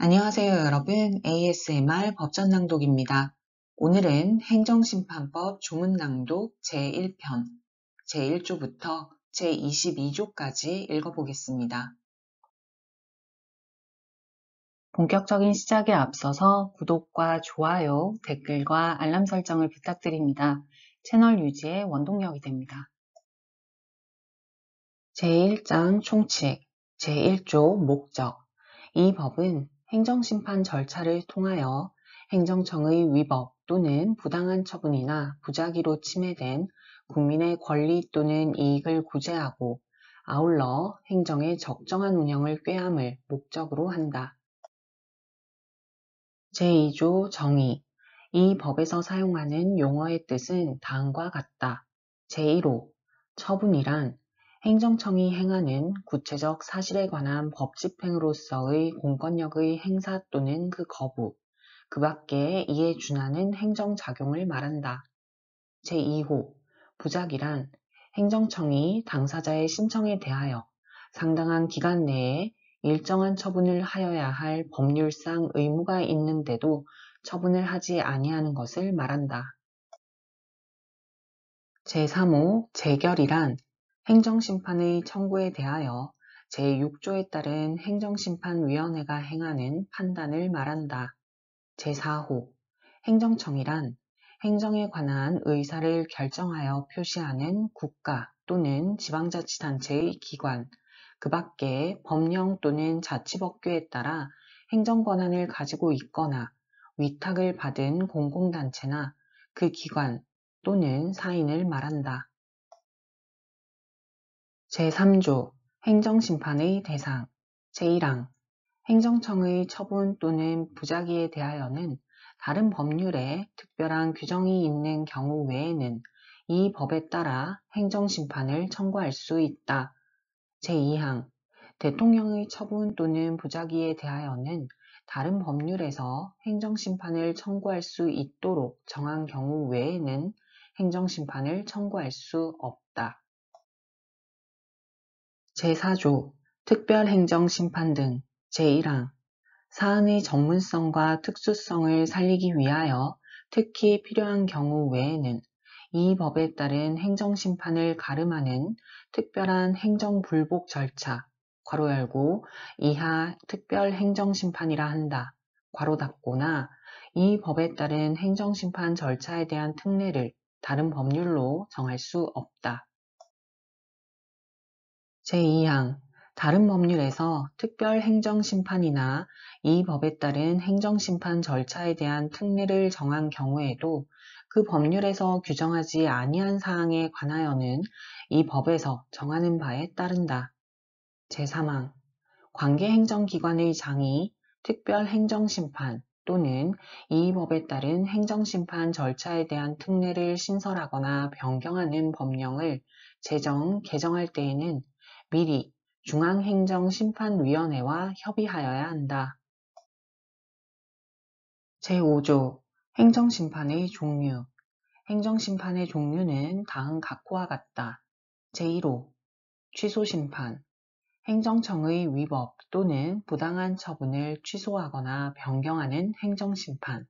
안녕하세요, 여러분. ASMR 법전낭독입니다. 오늘은 행정심판법 조문낭독 제1편, 제1조부터 제22조까지 읽어보겠습니다. 본격적인 시작에 앞서서 구독과 좋아요, 댓글과 알람 설정을 부탁드립니다. 채널 유지에 원동력이 됩니다. 제1장 총칙, 제1조 목적. 이 법은 행정심판 절차를 통하여 행정청의 위법 또는 부당한 처분이나 부작위로 침해된 국민의 권리 또는 이익을 구제하고 아울러 행정의 적정한 운영을 꾀함을 목적으로 한다. 제2조 정의. 이 법에서 사용하는 용어의 뜻은 다음과 같다. 제1호 처분이란 행정청이 행하는 구체적 사실에 관한 법 집행으로서의 공권력의 행사 또는 그 거부, 그 밖에 이에 준하는 행정작용을 말한다. 제2호 부작이란 행정청이 당사자의 신청에 대하여 상당한 기간 내에 일정한 처분을 하여야 할 법률상 의무가 있는데도 처분을 하지 아니하는 것을 말한다. 제3호 재결이란 행정심판의 청구에 대하여 제6조에 따른 행정심판위원회가 행하는 판단을 말한다. 제4호 행정청이란 행정에 관한 의사를 결정하여 표시하는 국가 또는 지방자치단체의 기관, 그 밖에 법령 또는 자치법규에 따라 행정권한을 가지고 있거나 위탁을 받은 공공단체나 그 기관 또는 사인을 말한다. 제3조 행정심판의 대상 제1항 행정청의 처분 또는 부작위에 대하여는 다른 법률에 특별한 규정이 있는 경우 외에는 이 법에 따라 행정심판을 청구할 수 있다. 제2항 대통령의 처분 또는 부작위에 대하여는 다른 법률에서 행정심판을 청구할 수 있도록 정한 경우 외에는 행정심판을 청구할 수 없다. 제4조 특별행정심판 등 제1항 사안의 전문성과 특수성을 살리기 위하여 특히 필요한 경우 외에는 이 법에 따른 행정심판을 가름하는 특별한 행정불복 절차 괄호 열고 이하 특별행정심판이라 한다. 괄호 닫고나 이 법에 따른 행정심판 절차에 대한 특례를 다른 법률로 정할 수 없다. 제2항 다른 법률에서 특별행정심판이나 이 법에 따른 행정심판 절차에 대한 특례를 정한 경우에도 그 법률에서 규정하지 아니한 사항에 관하여는 이 법에서 정하는 바에 따른다. 제3항 관계행정기관의 장이 특별행정심판 또는 이 법에 따른 행정심판 절차에 대한 특례를 신설하거나 변경하는 법령을 제정, 개정할 때에는 미리 중앙행정심판위원회와 협의하여야 한다. 제5조 행정심판의 종류 행정심판의 종류는 다음 각호와 같다. 제1호 취소심판 행정청의 위법 또는 부당한 처분을 취소하거나 변경하는 행정심판.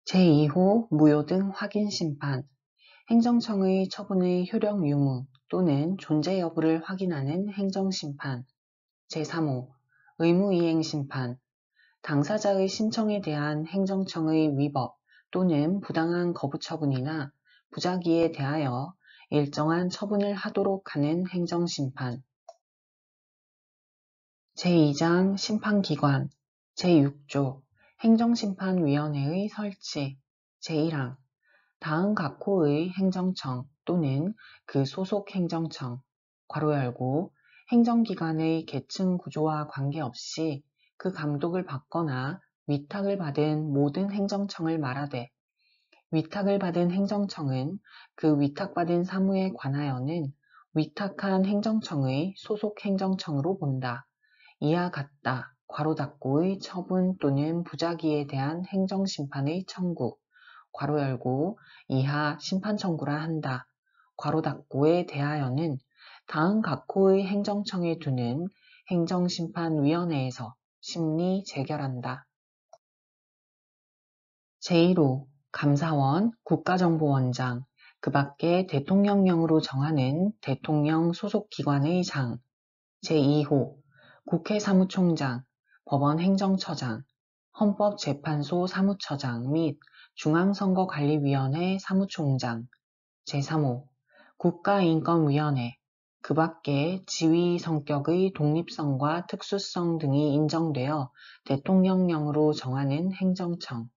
제2호 무효 등 확인심판 행정청의 처분의 효력 유무 또는 존재 여부를 확인하는 행정심판. 제3호 의무이행심판 당사자의 신청에 대한 행정청의 위법 또는 부당한 거부처분이나 부작위에 대하여 일정한 처분을 하도록 하는 행정심판. 제2장 심판기관 제6조 행정심판위원회의 설치 제1항 다음 각호의 행정청 또는 그 소속 행정청 괄호 열고 행정기관의 계층 구조와 관계없이 그 감독을 받거나 위탁을 받은 모든 행정청을 말하되 위탁을 받은 행정청은 그 위탁받은 사무에 관하여는 위탁한 행정청의 소속 행정청으로 본다. 이와 같다. 괄호 닫고의 처분 또는 부작위에 대한 행정심판의 청구 괄호 열고 이하 심판 청구라 한다. 괄호 닫고에 대하여는 다음 각호의 행정청에 두는 행정심판위원회에서 심리 재결한다. 제1호 감사원, 국가정보원장, 그 밖에 대통령령으로 정하는 대통령 소속 기관의 장. 제2호 국회 사무총장, 법원행정처장, 헌법재판소 사무처장 및 중앙선거관리위원회 사무총장. 제3호 국가인권위원회, 그 밖에 지위 성격의 독립성과 특수성 등이 인정되어 대통령령으로 정하는 행정청.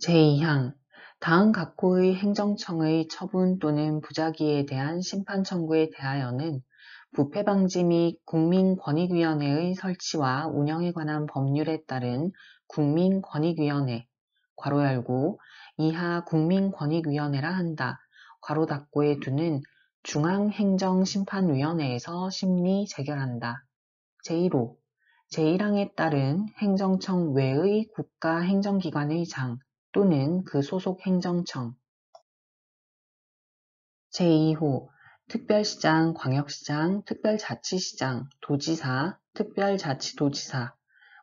제2항 다음 각호의 행정청의 처분 또는 부작위에 대한 심판 청구에 대하여는 부패방지 및 국민권익위원회의 설치와 운영에 관한 법률에 따른 국민권익위원회 괄호 열고 이하 국민권익위원회라 한다. 괄호 닫고에 두는 중앙행정심판위원회에서 심리 재결한다. 제1호 제1항에 따른 행정청 외의 국가행정기관의 장 또는 그 소속 행정청. 제2호 특별시장, 광역시장, 특별자치시장, 도지사, 특별자치도지사,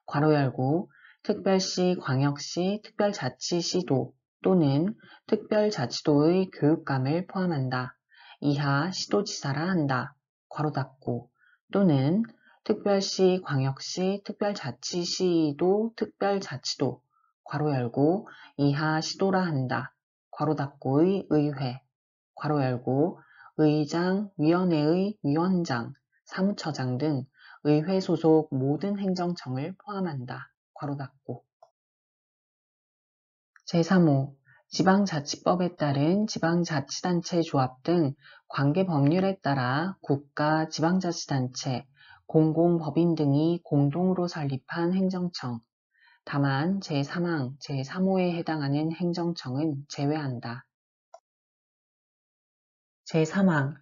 괄호 열고 특별시, 광역시, 특별자치시도 또는 특별자치도의 교육감을 포함한다. 이하 시도지사라 한다. 괄호 닫고 또는 특별시, 광역시, 특별자치시도, 특별자치도, 괄호 열고 이하 시도라 한다. 괄호 닫고의 의회, 괄호 열고 의장, 위원회의 위원장, 사무처장 등 의회 소속 모든 행정청을 포함한다. 괄호 닫고 제3호 지방자치법에 따른 지방자치단체 조합 등 관계법률에 따라 국가, 지방자치단체, 공공법인 등이 공동으로 설립한 행정청. 다만 제3항, 제3호에 해당하는 행정청은 제외한다. 제3항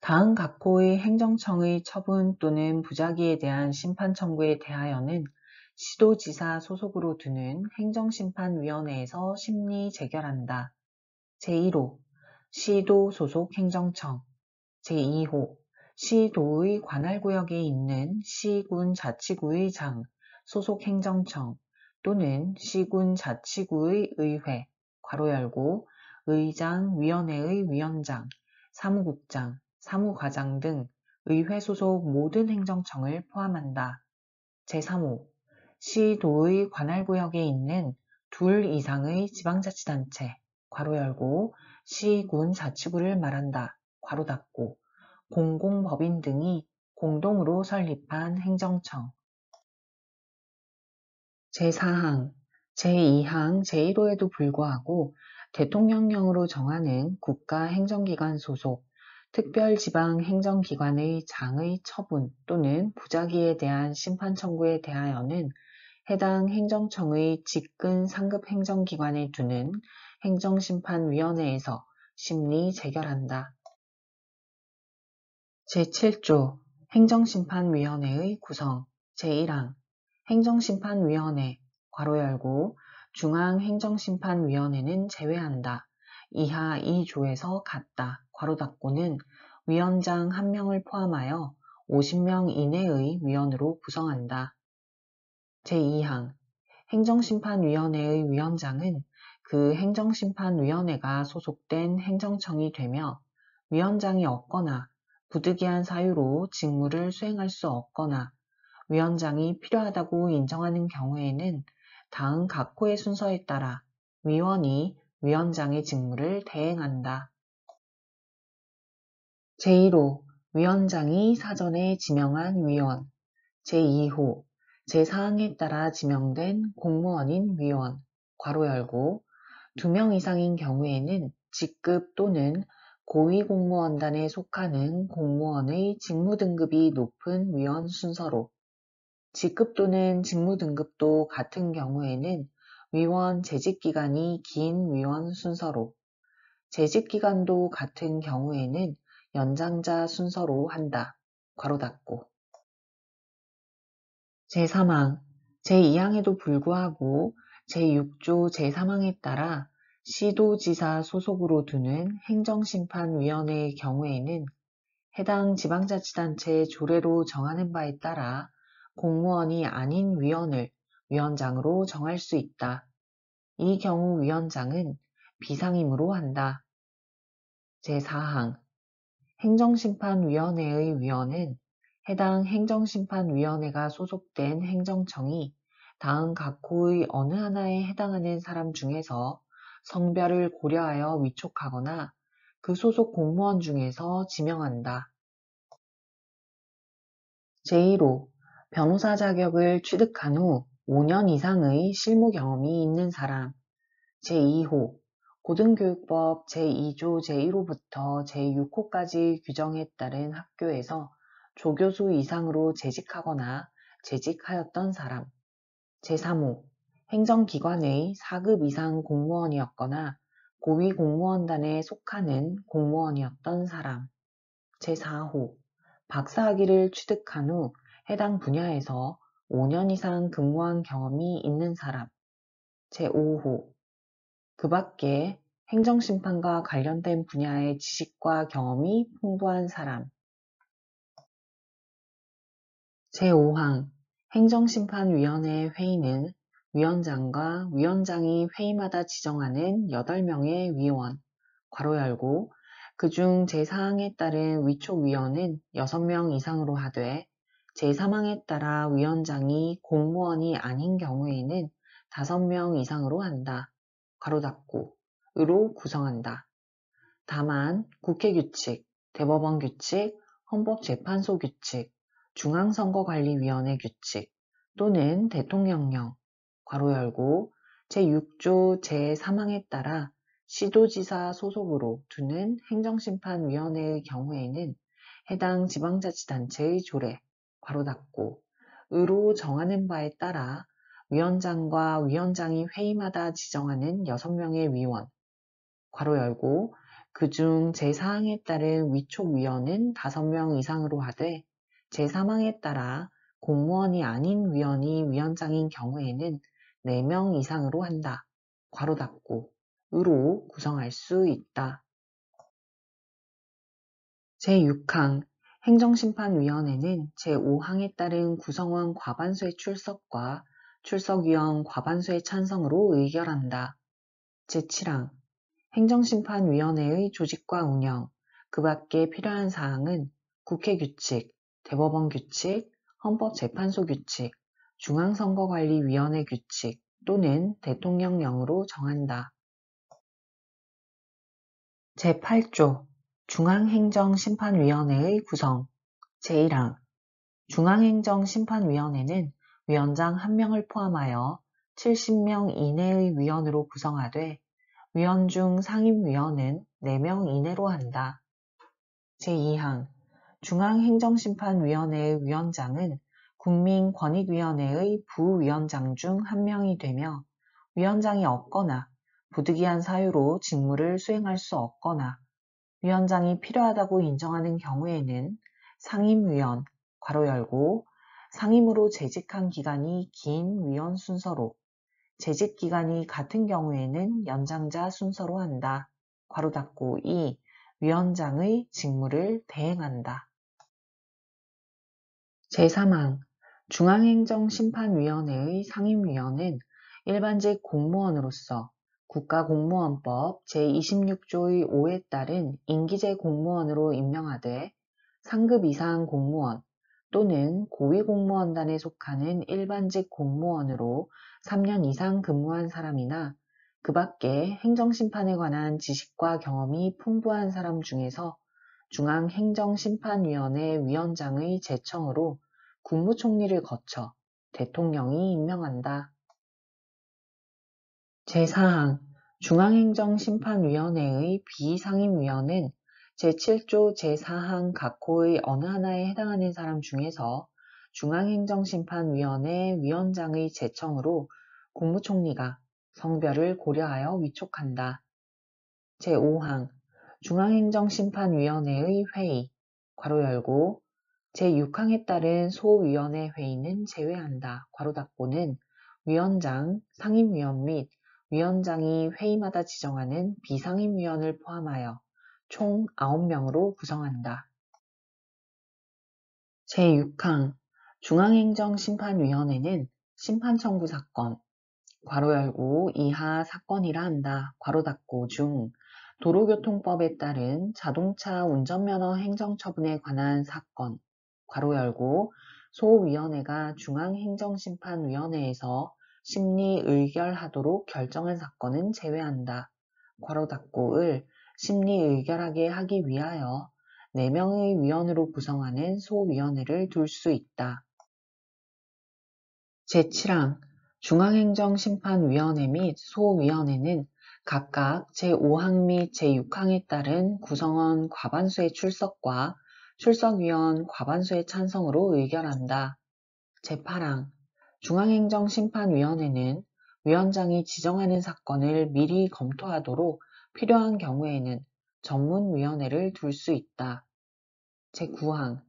다음 각호의 행정청의 처분 또는 부작위에 대한 심판 청구에 대하여는 시도지사 소속으로 두는 행정심판위원회에서 심리 재결한다. 제1호 시도 소속 행정청. 제2호 시도의 관할구역에 있는 시군 자치구의 장, 소속 행정청 또는 시군 자치구의 의회, 괄호 열고 의장, 위원회의 위원장, 사무국장, 사무과장 등 의회 소속 모든 행정청을 포함한다. 제3호 시도의 관할구역에 있는 둘 이상의 지방자치단체, 괄호 열고 시군 자치구를 말한다. 괄호 닫고 공공법인 등이 공동으로 설립한 행정청. 제4항, 제2항, 제1호에도 불구하고 대통령령으로 정하는 국가행정기관 소속 특별지방행정기관의 장의 처분 또는 부작위에 대한 심판 청구에 대하여는 해당 행정청의 직근 상급 행정기관에 두는 행정심판위원회에서 심리 재결한다. 제7조 행정심판위원회의 구성 제1항 행정심판위원회 괄호 열고 중앙행정심판위원회는 제외한다. 이하 2조에서 같다. 괄호 닫고는 위원장 1명을 포함하여 50명 이내의 위원으로 구성한다. 제2항 행정심판위원회의 위원장은 그 행정심판위원회가 소속된 행정청이 되며 위원장이 없거나 부득이한 사유로 직무를 수행할 수 없거나 위원장이 필요하다고 인정하는 경우에는 다음 각호의 순서에 따라 위원이 위원장의 직무를 대행한다. 제1호 위원장이 사전에 지명한 위원. 제2호 제4항에 따라 지명된 공무원인 위원, 괄호 열고 2명 이상인 경우에는 직급 또는 고위공무원단에 속하는 공무원의 직무등급이 높은 위원 순서로 직급 또는 직무등급도 같은 경우에는 위원 재직기간이 긴 위원 순서로 재직기간도 같은 경우에는 연장자 순서로 한다. 괄호 닫고 제3항, 제2항에도 불구하고 제6조 제3항에 따라 시도지사 소속으로 두는 행정심판위원회의 경우에는 해당 지방자치단체 조례로 정하는 바에 따라 공무원이 아닌 위원을 위원장으로 정할 수 있다. 이 경우 위원장은 비상임으로 한다. 제4항 행정심판위원회의 위원은 해당 행정심판위원회가 소속된 행정청이 다음 각호의 어느 하나에 해당하는 사람 중에서 성별을 고려하여 위촉하거나 그 소속 공무원 중에서 지명한다. 제1호 변호사 자격을 취득한 후 5년 이상의 실무 경험이 있는 사람. 제2호 고등교육법 제2조 제1호부터 제6호까지 규정에 따른 학교에서 조교수 이상으로 재직하거나 재직하였던 사람. 제3호 행정기관의 4급 이상 공무원이었거나 고위공무원단에 속하는 공무원이었던 사람. 제4호 박사학위를 취득한 후 해당 분야에서 5년 이상 근무한 경험이 있는 사람. 제5호 그 밖에 행정심판과 관련된 분야의 지식과 경험이 풍부한 사람. 제5항 행정심판위원회 회의는 위원장과 위원장이 회의마다 지정하는 8명의 위원, 괄호 열고, 그중 제4항에 따른 위촉위원은 6명 이상으로 하되 제3항에 따라 위원장이 공무원이 아닌 경우에는 5명 이상으로 한다. 괄호 닫고, 으로 구성한다. 다만 국회규칙, 대법원규칙, 헌법재판소 규칙, 중앙선거관리위원회 규칙 또는 대통령령, 괄호 열고 제6조 제3항에 따라 시도지사 소속으로 두는 행정심판위원회의 경우에는 해당 지방자치단체의 조례, 괄호 닫고, 으로 정하는 바에 따라 위원장과 위원장이 회의마다 지정하는 6명의 위원, 괄호 열고 그중 제4항에 따른 위촉위원은 5명 이상으로 하되 제3항에 따라 공무원이 아닌 위원이 위원장인 경우에는 4명 이상으로 한다. 괄호 닫고 으로 구성할 수 있다. 제6항 행정심판위원회는 제5항에 따른 구성원 과반수의 출석과 출석위원 과반수의 찬성으로 의결한다. 제7항 행정심판위원회의 조직과 운영, 그 밖에 필요한 사항은 국회규칙, 대법원규칙, 헌법재판소 규칙, 중앙선거관리위원회 규칙 또는 대통령령으로 정한다. 제8조 중앙행정심판위원회의 구성 제1항 중앙행정심판위원회는 위원장 1명을 포함하여 70명 이내의 위원으로 구성하되 위원 중 상임위원은 4명 이내로 한다. 제2항 중앙행정심판위원회의 위원장은 국민권익위원회의 부위원장 중 1명이 되며 위원장이 없거나 부득이한 사유로 직무를 수행할 수 없거나 위원장이 필요하다고 인정하는 경우에는 상임위원, 괄호 열고 상임으로 재직한 기간이 긴 위원 순서로 재직 기간이 같은 경우에는 연장자 순서로 한다. 괄호 닫고 2. 위원장의 직무를 대행한다. 제3항 중앙행정심판위원회의 상임위원은 일반직 공무원으로서 국가공무원법 제26조의 5에 따른 임기제 공무원으로 임명하되 상급 이상 공무원 또는 고위공무원단에 속하는 일반직 공무원으로 3년 이상 근무한 사람이나 그 밖에 행정심판에 관한 지식과 경험이 풍부한 사람 중에서 중앙행정심판위원회 위원장의 제청으로 국무총리를 거쳐 대통령이 임명한다. 제4항 중앙행정심판위원회의 비상임위원은 제7조 제4항 각호의 어느 하나에 해당하는 사람 중에서 중앙행정심판위원회 위원장의 제청으로 국무총리가 성별을 고려하여 위촉한다. 제5항 중앙행정심판위원회의 회의, 괄호 열고 제6항에 따른 소위원회 회의는 제외한다. 괄호 닫고는 위원장, 상임위원 및 위원장이 회의마다 지정하는 비상임위원을 포함하여 총 9명으로 구성한다. 제6항 중앙행정심판위원회는 심판청구 사건, 괄호 열고 이하 사건이라 한다, 괄호 닫고 중 도로교통법에 따른 자동차 운전면허 행정처분에 관한 사건, 괄호 열고 소위원회가 중앙행정심판위원회에서 심리 의결하도록 결정한 사건은 제외한다, 괄호 닫고을 심리 의결하게 하기 위하여 4명의 위원으로 구성하는 소위원회를 둘 수 있다. 제7항 중앙행정심판위원회 및 소위원회는 각각 제5항 및 제6항에 따른 구성원 과반수의 출석과 출석위원 과반수의 찬성으로 의결한다. 제8항 중앙행정심판위원회는 위원장이 지정하는 사건을 미리 검토하도록 필요한 경우에는 전문위원회를 둘 수 있다. 제9항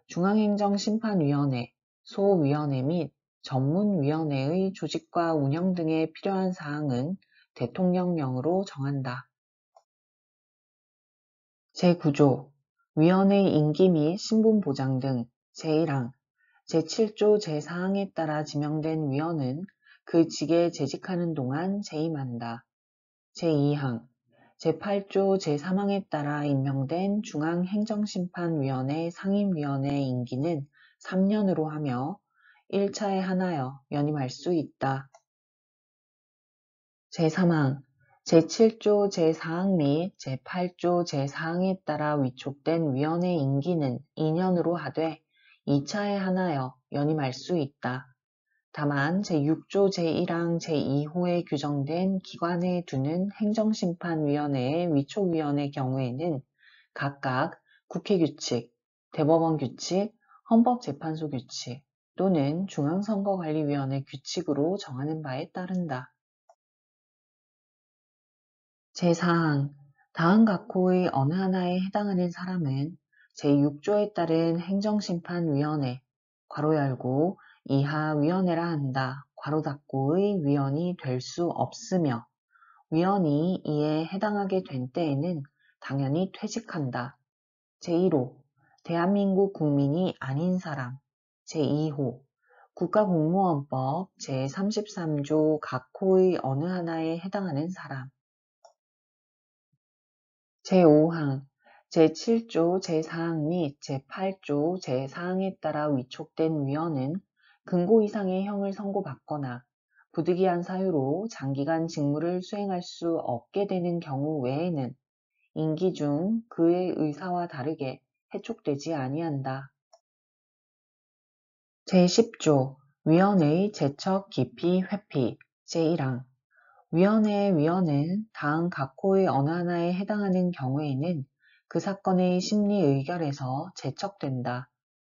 중앙행정심판위원회, 소위원회 및 전문위원회의 조직과 운영 등에 필요한 사항은 대통령령으로 정한다. 제9조 위원회 임기 및 신분 보장 등 제1항 제7조 제4항에 따라 지명된 위원은 그 직에 재직하는 동안 재임한다. 제2항 제8조 제3항에 따라 임명된 중앙행정심판위원회 상임위원회 임기는 3년으로 하며 1차에 하나여 연임할 수 있다. 제3항 제7조 제4항 및 제8조 제4항에 따라 위촉된 위원회 임기는 2년으로 하되 2차에 하나여 연임할 수 있다. 다만 제6조 제1항 제2호에 규정된 기관에 두는 행정심판위원회의 위촉위원의 경우에는 각각 국회규칙, 대법원규칙, 헌법재판소 규칙 또는 중앙선거관리위원회 규칙으로 정하는 바에 따른다. 제4항 다음 각호의 어느 하나에 해당하는 사람은 제6조에 따른 행정심판위원회 괄호 열고 이하 위원회라 한다, 괄호 닫고의 위원이 될 수 없으며 위원이 이에 해당하게 된 때에는 당연히 퇴직한다. 제1호 대한민국 국민이 아닌 사람 제2호 국가공무원법 제33조 각호의 어느 하나에 해당하는 사람 제5항 제7조 제4항 및 제8조 제4항에 따라 위촉된 위원은 금고 이상의 형을 선고받거나 부득이한 사유로 장기간 직무를 수행할 수 없게 되는 경우 외에는 임기 중 그의 의사와 다르게 해촉되지 아니한다. 제10조 위원회의 제척 기피 회피 제1항 위원회의 위원은 다음 각호의 어느 하나에 해당하는 경우에는 그 사건의 심리 의결에서 제척된다.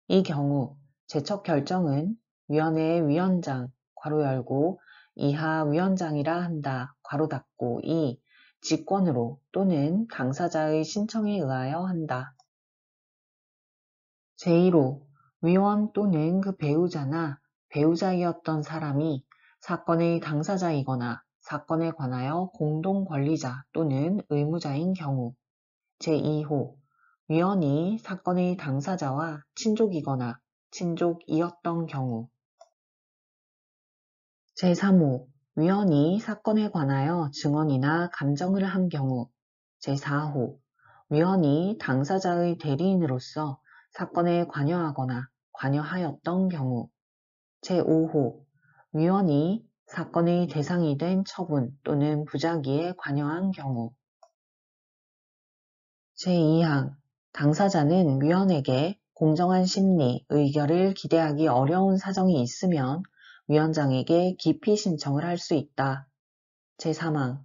이 경우 제척 결정은 위원회의 위원장 괄호 열고 이하 위원장이라 한다, 괄호 닫고 이 직권으로 또는 당사자의 신청에 의하여 한다. 제1호 위원 또는 그 배우자나 배우자이었던 사람이 사건의 당사자이거나 사건에 관하여 공동권리자 또는 의무자인 경우 제2호 위원이 사건의 당사자와 친족이거나 친족이었던 경우 제3호 위원이 사건에 관하여 증언이나 감정을 한 경우 제4호 위원이 당사자의 대리인으로서 사건에 관여하거나 관여하였던 경우 제5호 위원이 사건의 대상이 된 처분 또는 부작위에 관여한 경우 제2항 당사자는 위원에게 공정한 심리, 의결을 기대하기 어려운 사정이 있으면 위원장에게 기피 신청을 할 수 있다. 제3항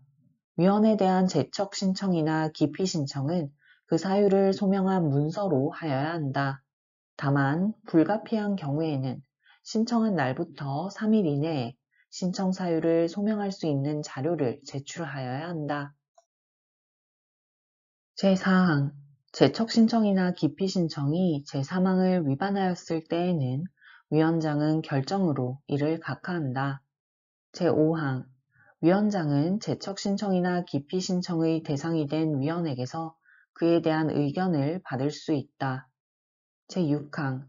위원에 대한 제척 신청이나 기피 신청은 그 사유를 소명한 문서로 하여야 한다. 다만 불가피한 경우에는 신청한 날부터 3일 이내에 신청 사유를 소명할 수 있는 자료를 제출하여야 한다. 제4항 제척 신청이나 기피 신청이 제3항을 위반하였을 때에는 위원장은 결정으로 이를 각하한다. 제5항 위원장은 제척 신청이나 기피 신청의 대상이 된 위원에게서 그에 대한 의견을 받을 수 있다. 제6항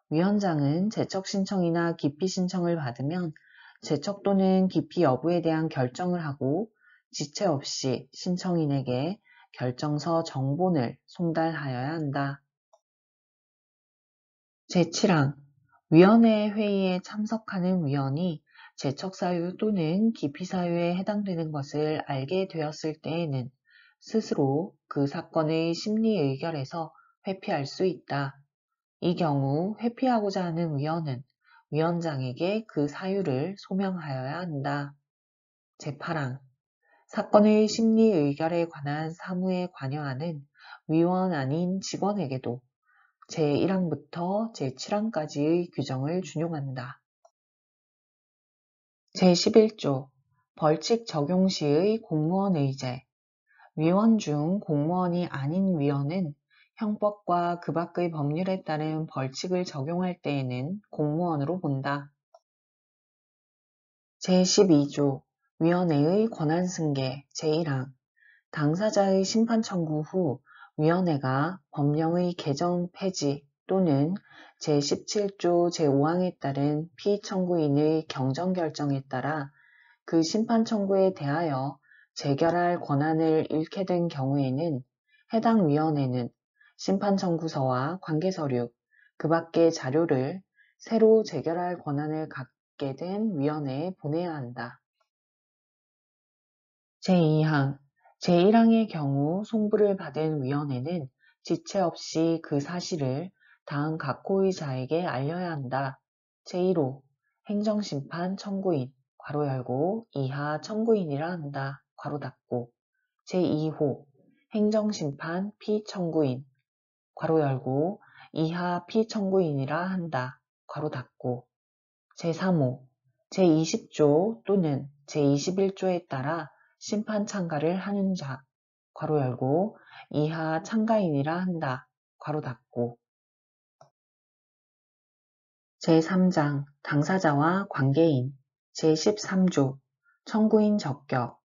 위원장은 제척 신청이나 기피 신청을 받으면 제척 또는 기피 여부에 대한 결정을 하고 지체 없이 신청인에게 결정서 정본을 송달하여야 한다. 제7항 위원회 회의에 참석하는 위원이 제척사유 또는 기피사유에 해당되는 것을 알게 되었을 때에는 스스로 그 사건의 심리 의결에서 회피할 수 있다. 이 경우 회피하고자 하는 위원은 위원장에게 그 사유를 소명하여야 한다. 제8항 사건의 심리 의결에 관한 사무에 관여하는 위원 아닌 직원에게도 제1항부터 제7항까지의 규정을 준용한다. 제11조 벌칙 적용 시의 공무원 의제 위원 중 공무원이 아닌 위원은 형법과 그 밖의 법률에 따른 벌칙을 적용할 때에는 공무원으로 본다. 제12조 위원회의 권한 승계 제1항 당사자의 심판 청구 후 위원회가 법령의 개정 폐지 또는 제17조 제5항에 따른 피청구인의 경정 결정에 따라 그 심판 청구에 대하여 재결할 권한을 잃게 된 경우에는 해당 위원회는 심판 청구서와 관계 서류, 그 밖의 자료를 새로 재결할 권한을 갖게 된 위원회에 보내야 한다. 제2항 제1항의 경우 송부를 받은 위원회는 지체 없이 그 사실을 다음 각호의자에게 알려야 한다. 제1호 행정심판 청구인 괄호 열고 이하 청구인이라 한다. 괄호 닫고 제2호 행정심판 피청구인 괄호 열고 이하 피청구인이라 한다. 괄호 닫고 제3호 제20조 또는 제21조에 따라 심판 참가를 하는 자, 괄호 열고, 이하 참가인이라 한다, 괄호 닫고. 제3장 당사자와 관계인, 제13조 청구인 적격,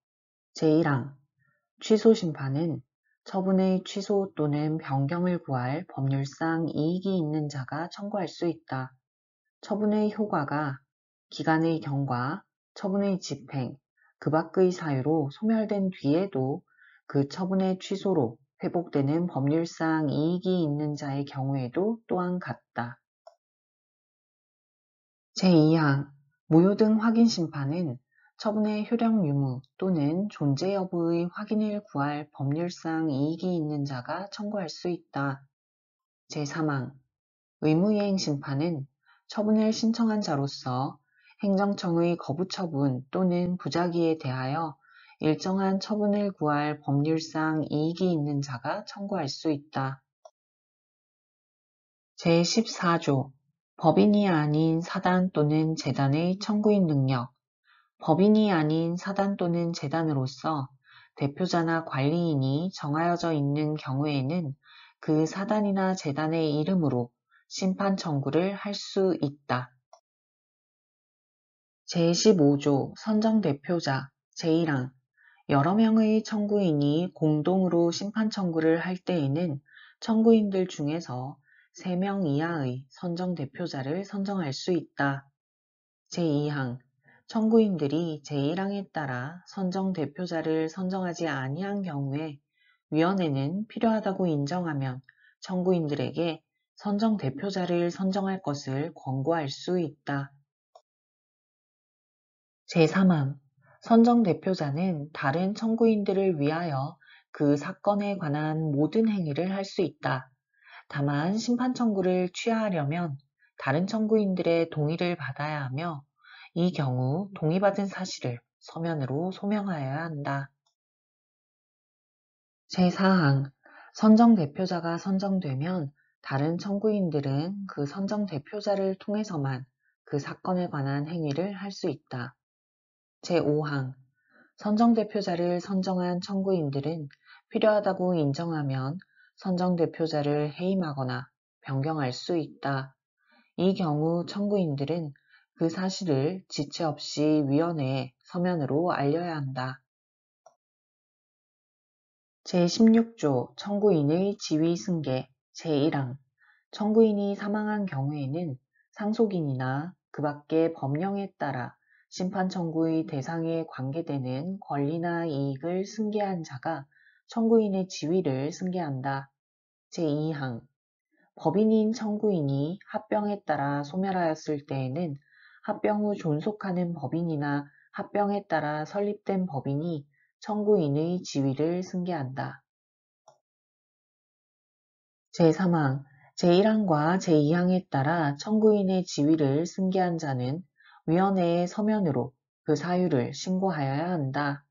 제1항 취소 심판은 처분의 취소 또는 변경을 구할 법률상 이익이 있는 자가 청구할 수 있다. 처분의 효과가 기간의 경과, 처분의 집행, 그 밖의 사유로 소멸된 뒤에도 그 처분의 취소로 회복되는 법률상 이익이 있는 자의 경우에도 또한 같다. 제2항 무효 등 확인 심판은 처분의 효력 유무 또는 존재 여부의 확인을 구할 법률상 이익이 있는 자가 청구할 수 있다. 제3항 의무이행 심판은 처분을 신청한 자로서 행정청의 거부 처분 또는 부작위에 대하여 일정한 처분을 구할 법률상 이익이 있는 자가 청구할 수 있다. 제14조 법인이 아닌 사단 또는 재단의 청구인 능력 법인이 아닌 사단 또는 재단으로서 대표자나 관리인이 정하여져 있는 경우에는 그 사단이나 재단의 이름으로 심판 청구를 할 수 있다. 제15조 선정대표자 제1항 여러 명의 청구인이 공동으로 심판 청구를 할 때에는 청구인들 중에서 3명 이하의 선정대표자를 선정할 수 있다. 제2항 청구인들이 제1항에 따라 선정대표자를 선정하지 아니한 경우에 위원회는 필요하다고 인정하면 청구인들에게 선정대표자를 선정할 것을 권고할 수 있다. 제3항 선정대표자는 다른 청구인들을 위하여 그 사건에 관한 모든 행위를 할 수 있다. 다만 심판 청구를 취하하려면 다른 청구인들의 동의를 받아야 하며 이 경우 동의받은 사실을 서면으로 소명하여야 한다. 제4항 선정대표자가 선정되면 다른 청구인들은 그 선정대표자를 통해서만 그 사건에 관한 행위를 할 수 있다. 제5항 선정대표자를 선정한 청구인들은 필요하다고 인정하면 선정대표자를 해임하거나 변경할 수 있다. 이 경우 청구인들은 그 사실을 지체 없이 위원회에 서면으로 알려야 한다. 제16조 청구인의 지위 승계 제1항 청구인이 사망한 경우에는 상속인이나 그 밖의 법령에 따라 심판 청구의 대상에 관계되는 권리나 이익을 승계한 자가 청구인의 지위를 승계한다. 제2항 법인인 청구인이 합병에 따라 소멸하였을 때에는 합병 후 존속하는 법인이나 합병에 따라 설립된 법인이 청구인의 지위를 승계한다. 제3항 제1항과 제2항에 따라 청구인의 지위를 승계한 자는 위원회의 서면으로 그 사유를 신고하여야 한다.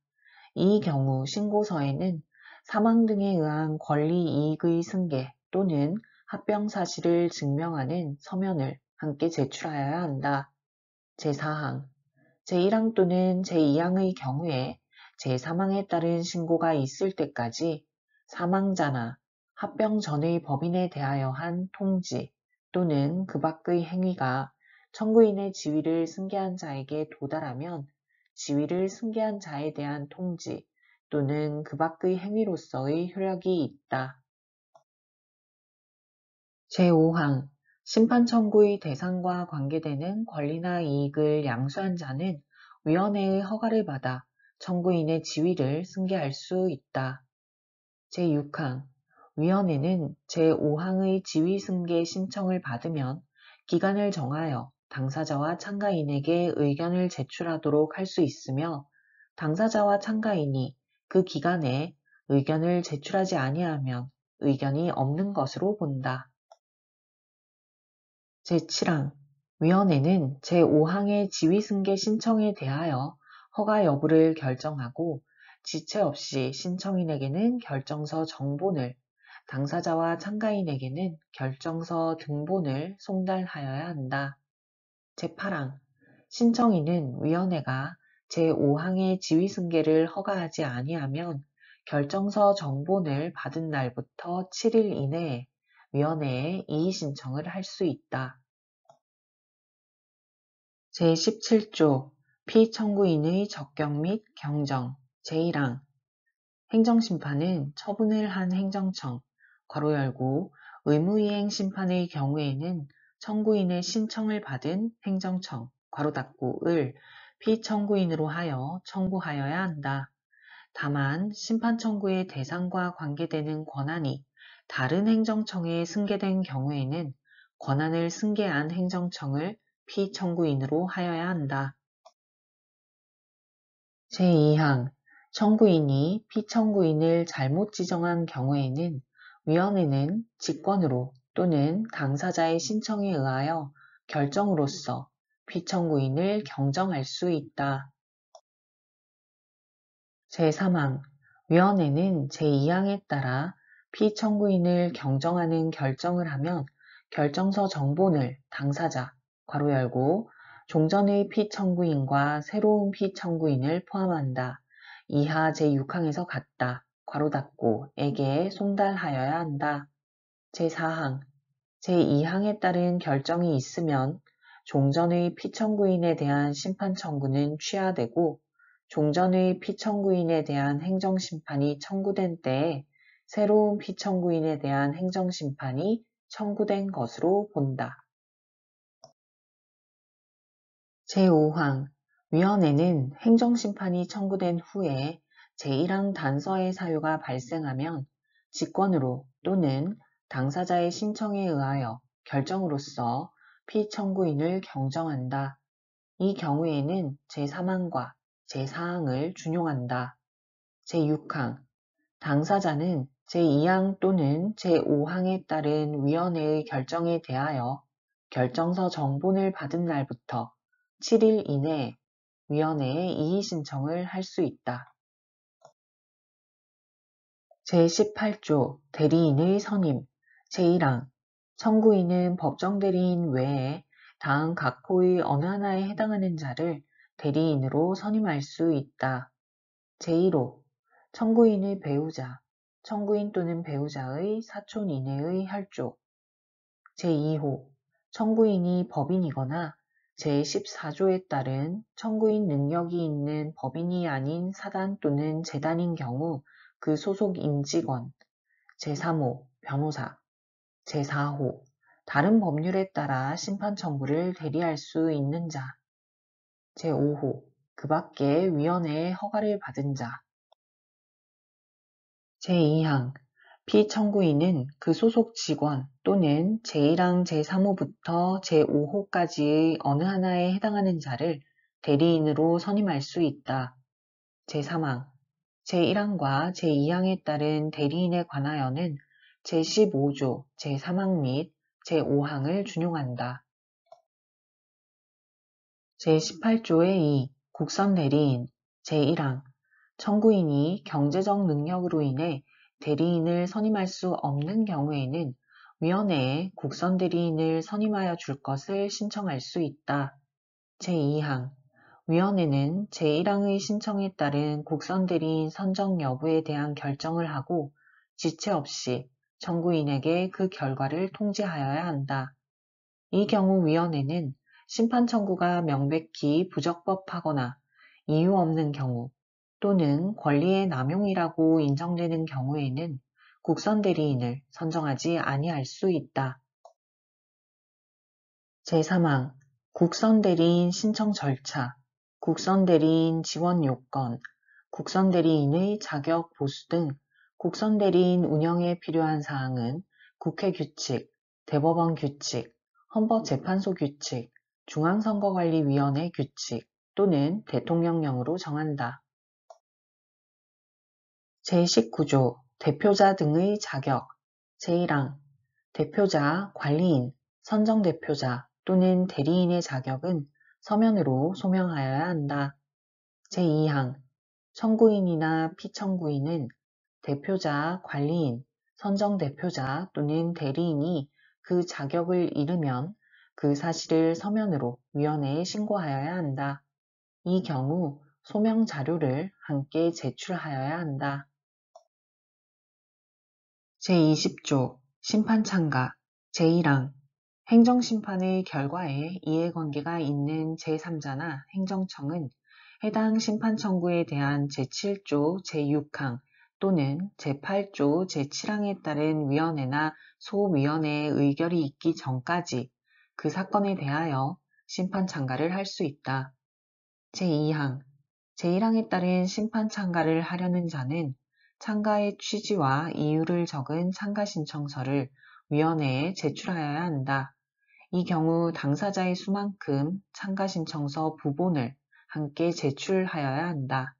이 경우 신고서에는 사망 등에 의한 권리 이익의 승계 또는 합병 사실을 증명하는 서면을 함께 제출하여야 한다. 제4항 제1항 또는 제2항의 경우에 제3항에 따른 신고가 있을 때까지 사망자나 합병 전의 법인에 대하여 한 통지 또는 그 밖의 행위가 청구인의 지위를 승계한 자에게 도달하면 지위를 승계한 자에 대한 통지 또는 그 밖의 행위로서의 효력이 있다. 제5항 심판 청구의 대상과 관계되는 권리나 이익을 양수한 자는 위원회의 허가를 받아 청구인의 지위를 승계할 수 있다. 제6항 위원회는 제5항의 지위 승계 신청을 받으면 기간을 정하여 당사자와 참가인에게 의견을 제출하도록 할 수 있으며 당사자와 참가인이 그 기간에 의견을 제출하지 아니하면 의견이 없는 것으로 본다. 제7항 위원회는 제5항의 지위승계 신청에 대하여 허가 여부를 결정하고 지체 없이 신청인에게는 결정서 정본을, 당사자와 참가인에게는 결정서 등본을 송달하여야 한다. 제8항 신청인은 위원회가 제5항의 지위승계를 허가하지 아니하면 결정서 정본을 받은 날부터 7일 이내에 위원회에 이의신청을 할 수 있다. 제17조 피청구인의 적격 및 경정 제1항 행정심판은 처분을 한 행정청 괄호 열고 의무이행 심판의 경우에는 청구인의 신청을 받은 행정청 괄호 닫고을 피청구인으로 하여 청구하여야 한다. 다만 심판 청구의 대상과 관계되는 권한이 다른 행정청에 승계된 경우에는 권한을 승계한 행정청을 피청구인으로 하여야 한다. 제2항 청구인이 피청구인을 잘못 지정한 경우에는 위원회는 직권으로 또는 당사자의 신청에 의하여 결정으로써 피청구인을 경정할 수 있다. 제3항 위원회는 제2항에 따라 피청구인을 경정하는 결정을 하면 결정서 정본을 당사자 괄호 열고 종전의 피청구인과 새로운 피청구인을 포함한다. 이하 제6항에서 같다. 괄호 닫고 에게 송달하여야 한다. 제4항 제2항에 따른 결정이 있으면 종전의 피청구인에 대한 심판 청구는 취하되고 종전의 피청구인에 대한 행정심판이 청구된 때에 새로운 피청구인에 대한 행정심판이 청구된 것으로 본다. 제5항 위원회는 행정심판이 청구된 후에 제1항 단서의 사유가 발생하면 직권으로 또는 당사자의 신청에 의하여 결정으로써 피청구인을 경정한다. 이 경우에는 제3항과 제4항을 준용한다. 제6항 당사자는 제2항 또는 제5항에 따른 위원회의 결정에 대하여 결정서 정본을 받은 날부터 7일 이내에 위원회에 이의 신청을 할 수 있다. 제18조 대리인의 선임 제1항 청구인은 법정대리인 외에 다음 각 호의 어느 하나에 해당하는 자를 대리인으로 선임할 수 있다. 제1호 청구인의 배우자, 청구인 또는 배우자의 사촌 이내의 혈족. 제2호 청구인이 법인이거나 제14조에 따른 청구인 능력이 있는 법인이 아닌 사단 또는 재단인 경우 그 소속 임직원. 제3호 변호사. 제4호 다른 법률에 따라 심판 청구를 대리할 수 있는 자. 제5호 그 밖에 위원회의 허가를 받은 자. 제2항 피청구인은 그 소속 직원 또는 제1항 제3호부터 제5호까지의 어느 하나에 해당하는 자를 대리인으로 선임할 수 있다. 제3항 제1항과 제2항에 따른 대리인에 관하여는 제15조 제3항 및 제5항을 준용한다. 제18조의 2 국선 대리인 제1항 청구인이 경제적 능력으로 인해 대리인을 선임할 수 없는 경우에는 위원회에 국선 대리인을 선임하여 줄 것을 신청할 수 있다. 제2항 위원회는 제1항의 신청에 따른 국선 대리인 선정 여부에 대한 결정을 하고 지체 없이 청구인에게 그 결과를 통지하여야 한다. 이 경우 위원회는 심판 청구가 명백히 부적법하거나 이유 없는 경우 또는 권리의 남용이라고 인정되는 경우에는 국선 대리인을 선정하지 아니할 수 있다. 제3항 국선 대리인 신청 절차, 국선 대리인 지원 요건, 국선 대리인의 자격 보수 등 국선 대리인 운영에 필요한 사항은 국회 규칙, 대법원 규칙, 헌법재판소 규칙, 중앙선거관리위원회 규칙 또는 대통령령으로 정한다. 제19조 대표자 등의 자격 제1항 대표자, 관리인, 선정대표자 또는 대리인의 자격은 서면으로 소명하여야 한다. 제2항 청구인이나 피청구인은 대표자, 관리인, 선정대표자 또는 대리인이 그 자격을 잃으면 그 사실을 서면으로 위원회에 신고하여야 한다. 이 경우 소명 자료를 함께 제출하여야 한다. 제20조 심판참가 제1항 행정심판의 결과에 이해관계가 있는 제3자나 행정청은 해당 심판 청구에 대한 제7조 제6항 또는 제8조 제7항에 따른 위원회나 소위원회의 의결이 있기 전까지 그 사건에 대하여 심판 참가를 할 수 있다. 제2항 제1항에 따른 심판 참가를 하려는 자는 참가의 취지와 이유를 적은 참가 신청서를 위원회에 제출하여야 한다. 이 경우 당사자의 수만큼 참가 신청서 부본을 함께 제출하여야 한다.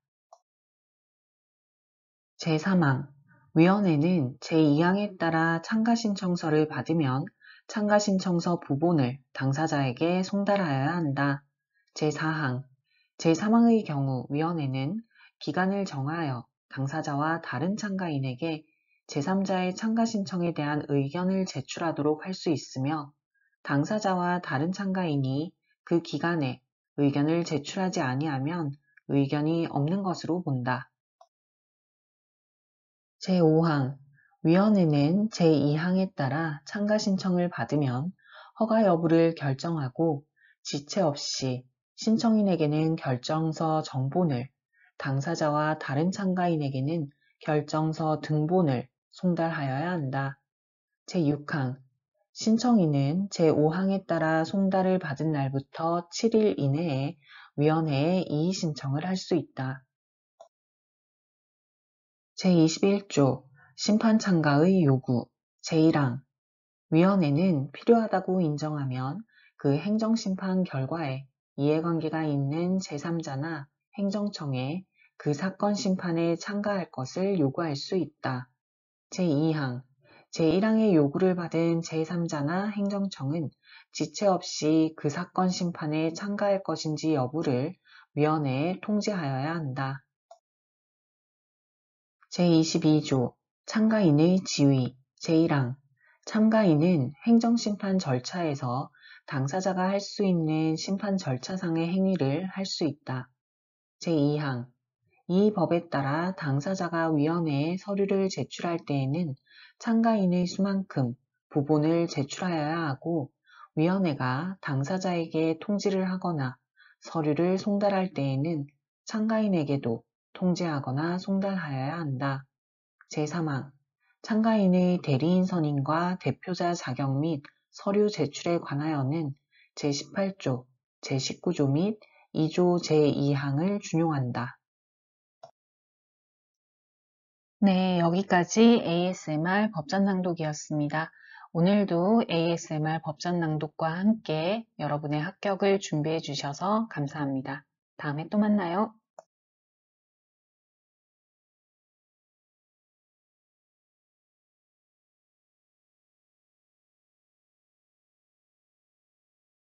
제3항 위원회는 제2항에 따라 참가 신청서를 받으면 참가 신청서 부본을 당사자에게 송달하여야 한다. 제4항 제3항의 경우 위원회는 기간을 정하여 당사자와 다른 참가인에게 제3자의 참가 신청에 대한 의견을 제출하도록 할 수 있으며 당사자와 다른 참가인이 그 기간에 의견을 제출하지 아니하면 의견이 없는 것으로 본다. 제5항 위원회는 제2항에 따라 참가 신청을 받으면 허가 여부를 결정하고 지체 없이 신청인에게는 결정서 정본을, 당사자와 다른 참가인에게는 결정서 등본을 송달하여야 한다. 제6항 신청인은 제5항에 따라 송달을 받은 날부터 7일 이내에 위원회에 이의 신청을 할 수 있다. 제21조 심판 참가의 요구 제1항 위원회는 필요하다고 인정하면 그 행정심판 결과에 이해관계가 있는 제3자나 행정청에 그 사건 심판에 참가할 것을 요구할 수 있다. 제2항 제1항의 요구를 받은 제3자나 행정청은 지체 없이 그 사건 심판에 참가할 것인지 여부를 위원회에 통지하여야 한다. 제22조 참가인의 지위 제1항 참가인은 행정심판 절차에서 당사자가 할 수 있는 심판 절차상의 행위를 할 수 있다. 제2항 이 법에 따라 당사자가 위원회에 서류를 제출할 때에는 참가인의 수만큼 부본을 제출하여야 하고 위원회가 당사자에게 통지를 하거나 서류를 송달할 때에는 참가인에게도 통지하거나 송달하여야 한다. 제3항 참가인의 대리인 선임과 대표자 자격 및 서류 제출에 관하여는 제18조, 제19조 및 2조 제2항을 준용한다. 네, 여기까지 ASMR 법전 낭독이었습니다. 오늘도 ASMR 법전 낭독과 함께 여러분의 합격을 준비해 주셔서 감사합니다. 다음에 또 만나요.